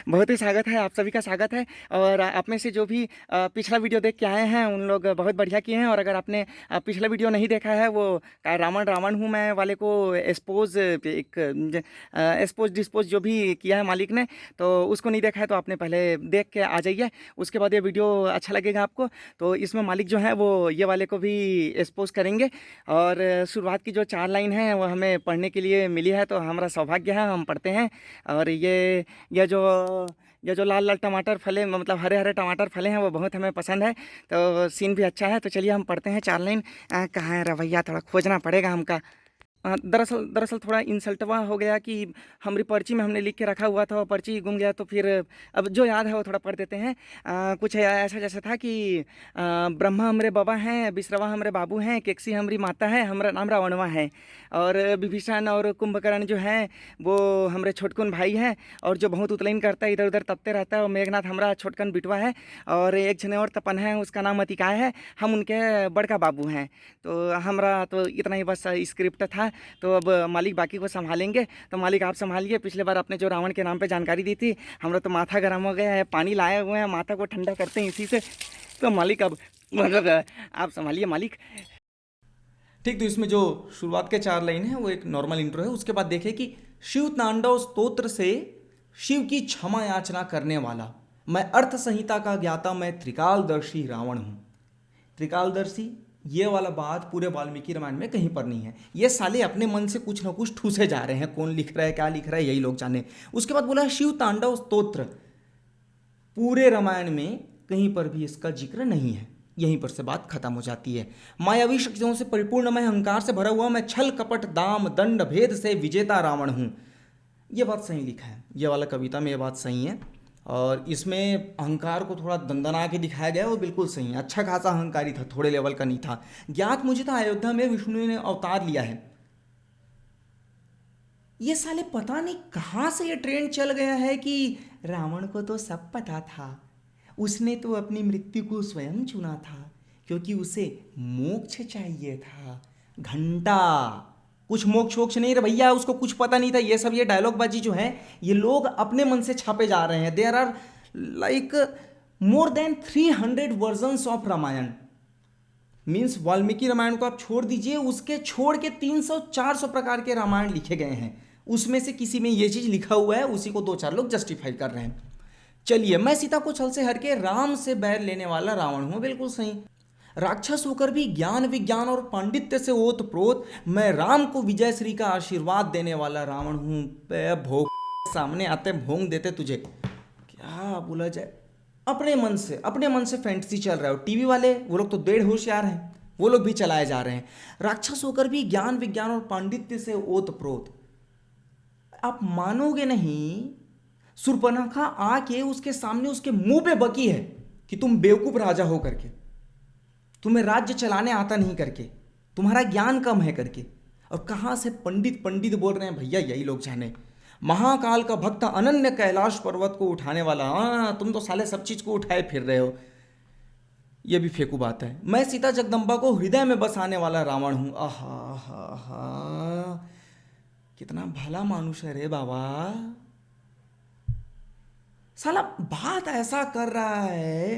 बहुत ही स्वागत है, आप सभी का स्वागत है। और आप में से जो भी पिछला वीडियो देख के आए हैं उन लोग बहुत बढ़िया किए हैं। और अगर आपने पिछला वीडियो नहीं देखा है, वो रावण रावण हूँ मैं वाले को एक्सपोज एक एक्सपोज डिस्पोज जो भी किया है मालिक ने, तो उसको नहीं देखा है तो आपने पहले देख के आ जाइए। उसके बाद ये वीडियो अच्छा लगेगा आपको। तो इसमें मालिक जो है वो ये वाले को भी एक्सपोज करेंगे। और शुरुआत की जो 4 लाइन है वो हमें पढ़ने के लिए मिली है, तो हमारा सौभाग्य है, हम पढ़ते हैं। और ये जो ये जो लाल लाल टमाटर फले, मतलब हरे हरे टमाटर फले हैं, वो बहुत हमें पसंद है। तो सीन भी अच्छा है। तो चलिए हम पढ़ते हैं 4 लाइन। कहाँ है रवैया, थोड़ा खोजना पड़ेगा हमका। दरअसल दरअसल थोड़ा इंसल्टवा हो गया कि हमारी पर्ची में हमने लिख के रखा हुआ था, और पर्ची गुम गया। तो फिर अब जो याद है वो थोड़ा पढ़ देते हैं। कुछ ऐसा जैसा था कि ब्रह्मा हमरे बाबा हैं, बिश्रवा हमरे बाबू हैं, केक्सी हमारी माता है, हमारा नाम रावणवा है। और विभीषण और कुंभकर्ण जो हैं वो हमारे छोटकुन भाई हैं। और जो बहुत उतलैन करता है, इधर उधर तपते रहता है, और मेघनाथ हमारा छोटकन बिटवा है। और एक जने और तपन है, उसका नाम अतिकाय है, हम उनके बड़का बाबू हैं। तो हमारा तो इतना ही बस स्क्रिप्ट था। तो अब मालिक बाकी को संभालेंगे। तो मालिक आप संभालिए। पिछले बार आपने जो रावण के नाम पे जानकारी दी थी, हमारा तो माथा गर्म हो गया है, पानी लाए हुए हैं, माथा को ठंडा करते हैं इसी से। तो मालिक अब मतलब आप संभालिए मालिक। ठीक। तो इसमें जो शुरुआत के 4 लाइन है वो एक नॉर्मल इंट्रो है। उसके बाद देखें कि शिव तांडव स्तोत्र से शिव की क्षमा याचना करने वाला, मैं अर्थ संहिता का ज्ञाता, मैं त्रिकालदर्शी रावण हूँ। त्रिकालदर्शी ये वाला बात पूरे वाल्मीकि रामायण में कहीं पर नहीं है। ये साले अपने मन से कुछ ना कुछ ठूसे जा रहे हैं, कौन लिख रहा है क्या लिख रहा है यही लोग जाने। उसके बाद बोला शिव तांडव स्तोत्र, पूरे रामायण में कहीं पर भी इसका जिक्र नहीं है। यहीं पर से बात खत्म हो जाती है। मायावी शक्तियों से परिपूर्ण, मैं अहंकार से भरा हुआ, मैं छल कपट दाम दंड भेद से विजेता रावण हूँ। ये बात सही लिखा है, ये वाला कविता में ये बात सही है। और इसमें अहंकार को थोड़ा दंदना के दिखाया गया है, वो बिल्कुल सही है। अच्छा खासा अहंकारी था, थोड़े लेवल का नहीं था। ज्ञात मुझे था अयोध्या में विष्णु ने अवतार लिया है। ये साले पता नहीं कहाँ से ये ट्रेंड चल गया है कि रावण को तो सब पता था, उसने तो अपनी मृत्यु को स्वयं चुना था, क्योंकि उसे मोक्ष चाहिए था। घंटा कुछ मोक्ष वोक्ष नहीं रे भैया, उसको कुछ पता नहीं था। ये सब ये डायलॉग बाजी जो है, ये लोग अपने मन से छापे जा रहे हैं। There are like more than 300 versions of Ramayan. Means Valmiki Ramayan को आप छोड़ दीजिए, उसके छोड़ के 300-400 प्रकार के रामायण लिखे गए हैं। उसमें से किसी में ये चीज लिखा हुआ है, उसी को 2-4 लोग जस्टिफाई कर रहे हैं। चलिए, मैं सीता को छल से हर के राम से बैर लेने वाला रावण हूं, बिल्कुल सही। राक्षस होकर भी ज्ञान विज्ञान और पांडित्य से ओत प्रोत, मैं राम को विजय श्री का आशीर्वाद देने वाला रावण हूं। भोग सामने आते भोंग देते तुझे, क्या बोला जाए। अपने मन से फैंटेसी चल रहा है। टीवी वाले वो लोग तो डेढ़ होशियार हैं, वो लोग भी चलाए जा रहे हैं। राक्षस होकर भी ज्ञान विज्ञान और पांडित्य से ओत प्रोत। आप मानोगे नहीं, सुर्पनखा आके उसके सामने उसके मुंह पे बकी है कि तुम बेवकूफ राजा हो करके, तुम्हें राज्य चलाने आता नहीं करके, तुम्हारा ज्ञान कम है करके। और कहां से पंडित पंडित बोल रहे हैं भैया, यही लोग जाने। महाकाल का भक्त अनन्य कैलाश पर्वत को उठाने वाला, हाँ तुम तो साले सब चीज को उठाए फिर रहे हो। यह भी फेंकू बात है। मैं सीता जगदम्बा को हृदय में बसाने वाला रावण हूं। आहा हा हा, कितना भला मानुष है रे बाबा। साला बात ऐसा कर रहा है,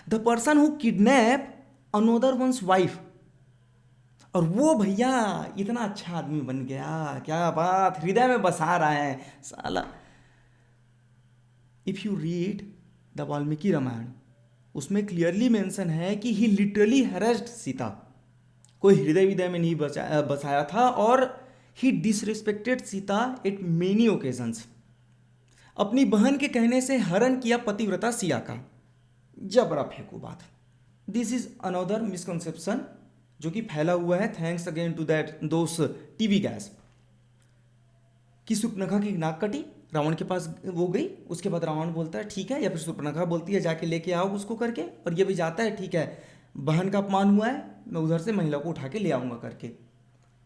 the person who kidnap another one's wife, और वो भैया इतना अच्छा आदमी बन गया। क्या बात, हृदय में बसा रहा है साला। If you read the Valmiki Ramayan, उसमें क्लियरली मेंशन है कि ही लिटरली हैरेस्ड सीता। कोई हृदय विदय में नहीं बसाया था। और he disrespected Sita at many occasions. अपनी बहन के कहने से हरण किया पतिव्रता सिया का। जबरा फेंको बात। दिस इज अनदर मिसकंसेप्शन जो कि फैला हुआ है, thanks again to that those TV guys. कि सुपर्णखा की नाक कटी, रावण के पास वो गई, उसके बाद रावण बोलता है ठीक है, या फिर सुपर्णखा बोलती है जाके लेके आओ उसको करके, और ये भी जाता है ठीक है, बहन का अपमान हुआ है, मैं उधर से महिला को उठा के ले आऊंगा करके।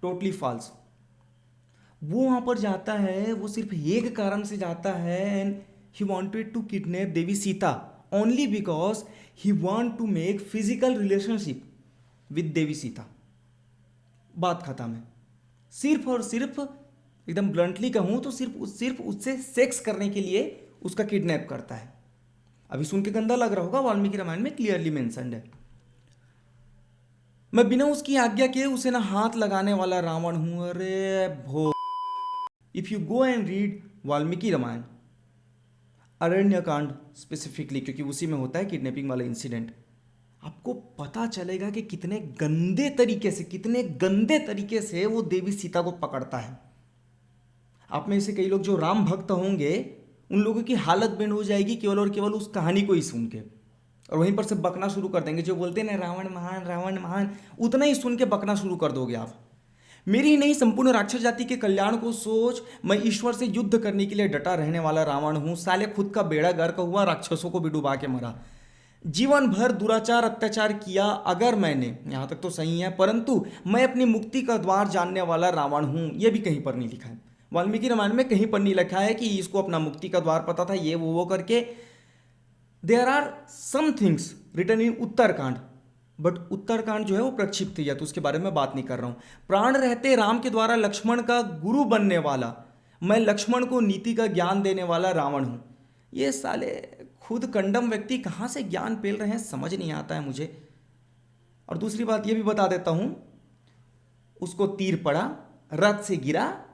Totally false. वो वहां पर जाता है, वो सिर्फ एक कारण से जाता है, and he wanted to kidnap Devi Sita only because he want to make physical relationship with Devi Sita. बात खत्म है। सिर्फ और सिर्फ एकदम ब्लंटली कहूं तो सिर्फ उससे सेक्स करने के लिए उसका किडनैप करता है। अभी सुन के गंदा लग रहा होगा, वाल्मीकि रामायण में क्लियरली मेंशन्ड है। मैं बिना उसकी आज्ञा के उसे ना हाथ लगाने वाला रावण हूं। अरे भो, if you go and read Valmiki Ramayana Aranya Kanda specifically, क्योंकि उसी में होता है किडनैपिंग वाला इंसिडेंट, आपको पता चलेगा कि कितने गंदे तरीके से वो देवी सीता को पकड़ता है। आप में से कई लोग जो राम भक्त होंगे उन लोगों की हालत बेंड हो जाएगी केवल और केवल उस कहानी को ही सुन के, और वहीं पर से बकना शुरू कर देंगे। जो बोलते हैं ना रावण महान, उतना ही सुन के बकना शुरू कर दोगे आप। मेरी ही नहीं, संपूर्ण राक्षस जाति के कल्याण को सोच, मैं ईश्वर से युद्ध करने के लिए डटा रहने वाला रावण हूं। साले खुद का बेड़ा गर्क हुआ, राक्षसों को भी डुबा के मरा। जीवन भर दुराचार अत्याचार किया अगर मैंने, यहां तक तो सही है, परंतु मैं अपनी मुक्ति का द्वार जानने वाला रावण हूं। यह भी कहीं पर नहीं लिखा है, वाल्मीकि रामायण में कहीं पर नहीं लिखा है कि इसको अपना मुक्ति का द्वार पता था, ये वो करके। There are some things written in Uttarkand, but Uttarkand जो है वो प्रक्षिप्त है, तो उसके बारे में बात नहीं कर रहा हूं। प्राण रहते राम के द्वारा लक्ष्मण का गुरु बनने वाला, मैं लक्ष्मण को नीति का ज्ञान देने वाला रावण हूं। ये साले खुद कंडम व्यक्ति कहां से ज्ञान पेल रहे हैं, समझ नहीं आता है मुझे। और दूसरी बात ये भी बता देता हूं, उसको तीर पड़ा, रथ से गिरा,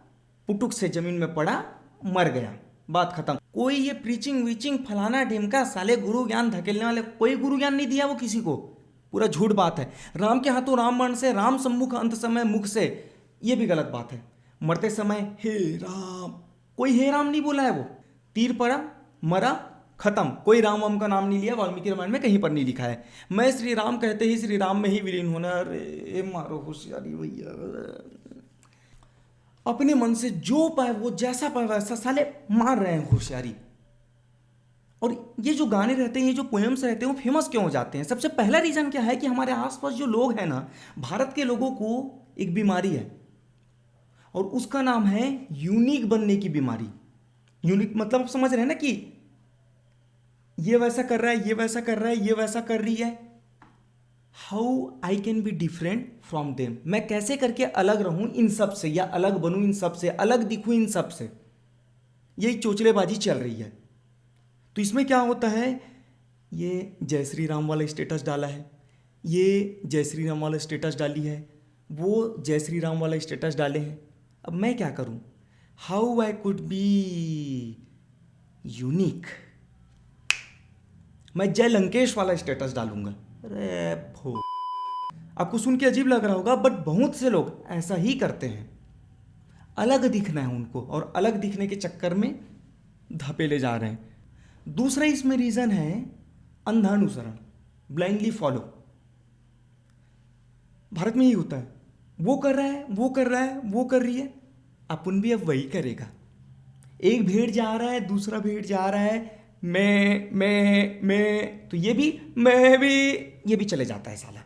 पुटुक से जमीन में पड़ा, मर गया, बात खत्म। कोई ये प्रीचिंग वीचिंग फलाना ढिमका साले गुरु ज्ञान धकेलने वाले, कोई गुरु ज्ञान नहीं दिया वो किसी को, पूरा झूठ बात है। राम के हाथों रामबाण से, राम सम्मुख अंत समय मुख से, ये भी गलत बात है। मरते समय हे राम, कोई हे राम नहीं बोला है, वो तीर पड़ा, मरा, खत्म। कोई राम वाम का नाम नहीं लिया, वाल्मीकि रामायण में कहीं पर नहीं लिखा है। मैं श्री राम कहते ही श्री राम में ही विलीन होना। अरे मारो होशियारी भैया, अपने मन से जो पाए वो जैसा पाए वैसा साले मार रहे हैं होशियारी। और ये जो गाने रहते हैं, ये जो पोएम्स रहते हैं, वो फेमस क्यों हो जाते हैं? सबसे पहला रीजन क्या है कि हमारे आसपास जो लोग हैं ना, भारत के लोगों को एक बीमारी है, और उसका नाम है यूनिक बनने की बीमारी। यूनिक मतलब आप समझ रहे हैं ना, कि ये वैसा कर रहा है, ये वैसा कर रहा है, ये वैसा कर रही है। How I can be different from them, मैं कैसे करके अलग रहूं इन सब से, या अलग बनूं इन सब से, अलग दिखूं इन सब से, यही चोचलेबाजी चल रही है। तो इसमें क्या होता है, ये जय श्री राम वाला स्टेटस डाला है, ये जय श्री राम वाला स्टेटस डाली है, वो जय श्री राम वाला स्टेटस डाले हैं। अब मैं क्या करूं? How I could be unique? मैं जय लंकेश वाला स्टेटस डालूंगा। अरे भो, आपको सुन के अजीब लग रहा होगा, बट बहुत से लोग ऐसा ही करते हैं। अलग दिखना है उनको, और अलग दिखने के चक्कर में धपेले जा रहे हैं। दूसरा इसमें रीजन है अंधानुसरण, ब्लाइंडली फॉलो। भारत में ही होता है, वो कर रहा है, वो कर रहा है, वो कर रही है, अपन भी अब वही करेगा। एक भेड़ जा रहा है, दूसरा भेड़ जा रहा है, मैं, तो ये भी मैं भी, ये भी चले जाता है साला।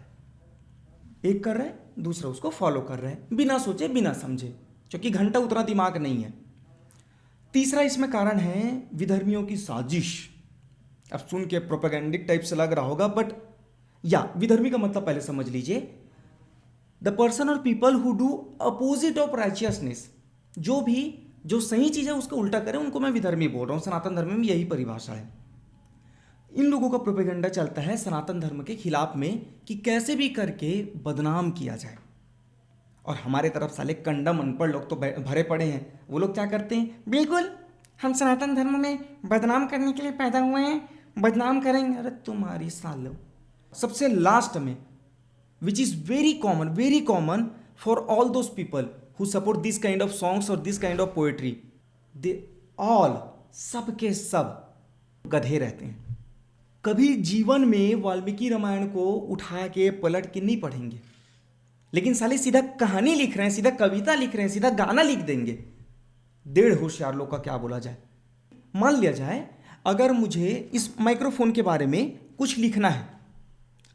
एक कर रहा है, दूसरा उसको फॉलो कर रहा है, बिना सोचे बिना समझे, क्योंकि घंटा उतना दिमाग नहीं है। तीसरा इसमें कारण है विधर्मियों की साजिश। अब सुन के प्रोपेगेंडिक टाइप से लग रहा होगा, बट या विधर्मी का मतलब पहले समझ लीजिए, द पर्सन और people who do opposite of righteousness, जो सही चीज है उसका उल्टा करे, उनको मैं विधर्मी बोल रहा हूं। सनातन धर्म में यही परिभाषा है। इन लोगों का प्रोपेगेंडा चलता है सनातन धर्म के खिलाफ में, कि कैसे भी करके बदनाम किया जाए। और हमारे तरफ साले कंडम अनपढ़ लोग तो भरे पड़े हैं। वो लोग क्या करते हैं, बिल्कुल हम सनातन धर्म में बदनाम करने के लिए पैदा हुए हैं, बदनाम करेंगे। अरे तुम्हारी सालो। सबसे लास्ट में, which is very common for all those people who support this kind of songs और this kind of poetry, they all, सब के सब गधे रहते हैं। कभी जीवन में वाल्मीकि रामायण को उठा के पलट के नहीं पढ़ेंगे, लेकिन साले सीधा कहानी लिख रहे हैं, सीधा कविता लिख रहे हैं, सीधा गाना लिख देंगे। डेढ़ होशियार लोग का क्या बोला जाए। मान लिया जाए अगर मुझे इस माइक्रोफोन के बारे में कुछ लिखना है,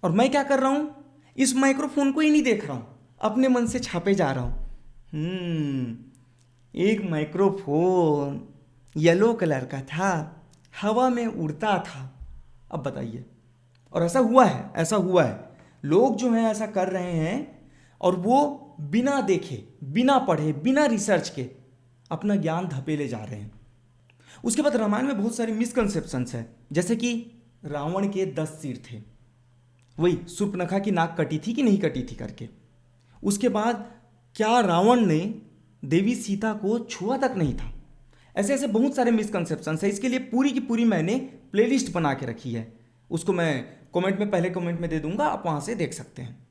और मैं क्या कर रहा हूं, इस माइक्रोफोन को ही नहीं देख रहा हूं, अपने मन से छापे जा रहा हूं। एक माइक्रोफोन येलो कलर का था, हवा में उड़ता था। अब बताइए, और ऐसा हुआ है। लोग जो हैं ऐसा कर रहे हैं, और वो बिना देखे, बिना पढ़े, बिना रिसर्च के अपना ज्ञान धपेले जा रहे हैं। उसके बाद रामायण में बहुत सारे मिसकंसेप्शंस है, जैसे कि रावण के 10 सिर थे, वही शूर्पणखा की नाक कटी थी कि नहीं कटी थी करके। उसके बाद क्या रावण ने देवी सीता को छुआ तक नहीं था। ऐसे ऐसे बहुत सारे मिसकंसेप्शंस है। इसके लिए पूरी की पूरी मैंने प्लेलिस्ट बना के रखी है, उसको मैं कमेंट में पहले कमेंट में दे दूंगा, आप वहाँ से देख सकते हैं।